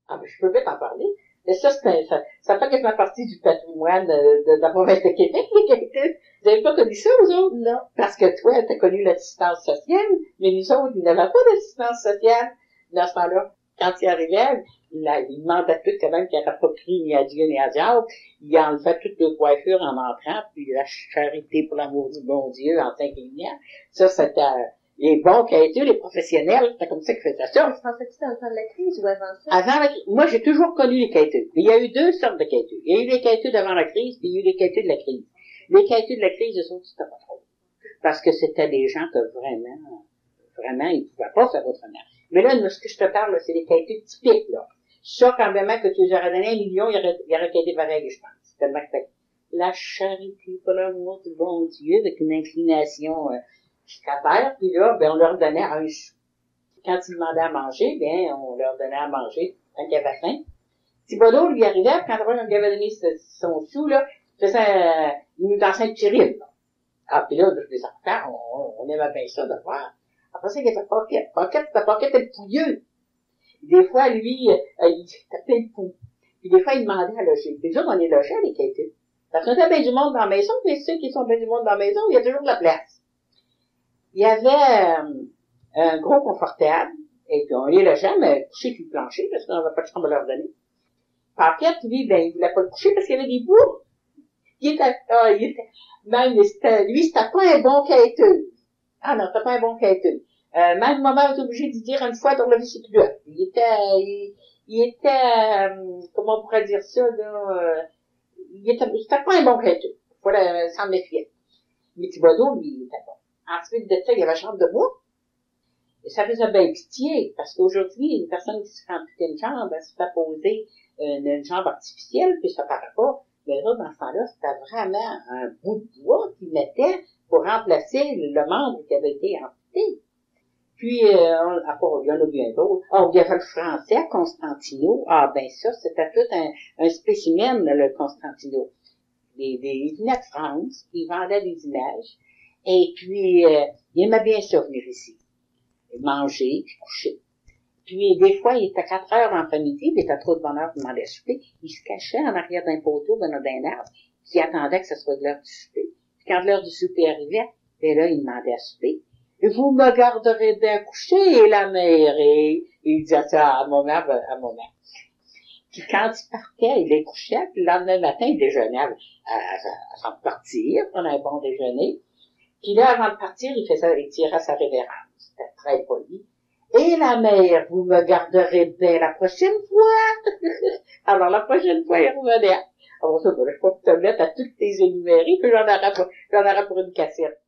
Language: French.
Ah, mais je peux bien t'en parler. Et ça fait quasiment partie du patrimoine de la province de Québec, les quêteux. Vous avez pas connu ça, vous autres? Non. Parce que toi, t'as connu l'assistance sociale, mais nous autres, ils n'avaient pas d'assistance sociale dans ce temps-là. Quand ils arrivaient, ils demandaient tout quand même qu'ils n'auraient pas pris ni à Dieu ni à diable. Ils enlevaient toutes les coiffures en entrant, puis la charité pour l'amour du bon Dieu en s'inclinant. Ça, c'était les bons quêteux, les professionnels, c'était comme ça qu'ils faisaient ça. Je pensais que c'était dans le temps de la crise ou avant ça? Avant la crise, moi, j'ai toujours connu les quêteux. Il y a eu deux sortes de quêteux. Il y a eu les quêteux d'avant la crise, puis il y a eu les quêteux de la crise. Les quêteux de la crise, eux autres, c'était pas trop. Parce que c'était des gens que vraiment, ils pouvaient pas faire autrement. Mais là, ce que je te parle, là, c'est les quêteux typiques, là. Ça, quand même, que tu leur aurais donné 1 million, il aurait quêté pareil, je pense. Tellement que c'était la charité pour l'amour du bon Dieu, avec une inclination jusqu'à terre, puis là, ben, on leur donnait un sou. Quand ils demandaient à manger, ben, on leur donnait à manger quand il y avait faim. Thibodeau, lui, arrivait, puis quand on lui avait donné son sou, là, il nous dansait un petit rythme. Ah, puis là, les enfants, on aimait bien ça de voir. Après ça, il y avait Pocket. Pocket était le pouilleux. Des fois, lui, il tapait le pouls. Puis des fois, il demandait à loger. Puis nous autres, on est logés à les quêtés. Parce qu'on était bien du monde dans la maison, puis ceux qui sont bien du monde dans la maison, il y a toujours de la place. Il y avait un gros confortable, et puis on les logeait, mais couché sur le plancher, parce qu'on n'avait pas de chambre à leur donner. Pocket, lui, ben, il voulait pas le coucher parce qu'il y avait des bouts. Lui, c'était pas un bon quêteux. Ah non, c'était pas un bon quêteux. Même maman était obligée de dire une fois dans le bicyclette. Il était, comment on pourrait dire ça, là, c'était pas un bon quêteux. Voilà, s'en méfier. Mais Thibodeau, lui, il était bon. Ensuite de ça, il y avait la chambre de bois. Et ça faisait bien pitié, parce qu'aujourd'hui, une personne qui se fait amputer une jambe, elle se fait poser une jambe artificielle, puis ça paraît pas. Mais là, dans ce temps-là, c'était vraiment un bout de bois qu'ils mettaient pour remplacer le membre qui avait été amputé. Puis, il y en a bien d'autres. Ah, il y avait le français, Constantino. Ah, ben ça, c'était tout un spécimen, le Constantino. Il venait de France, il vendait des images, et puis, il aimait bien ça venir ici. Manger, puis coucher. Puis, des fois, il était 4 heures en après-midi, il était trop de bonne heure pour demander à souper. Il se cachait en arrière d'un poteau, d'un arbre, qui attendait que ce soit de l'heure du souper. Puis, quand l'heure du souper arrivait, ben là, il demandait à souper. Et vous me garderez bien couché, la mère, et il disait ça à mon mère. Puis, quand il partait, il les couchait, puis le lendemain matin, il déjeunait avant de partir, prenait un bon déjeuner. Puis là, avant de partir, il tirait sa révérence. C'était très poli. Et la mère, vous me garderez bien la prochaine fois. Alors, la prochaine fois, il revenait. Alors, ça, je peux te mettre à toutes tes énumérées, puis j'en aurais pour une cassette.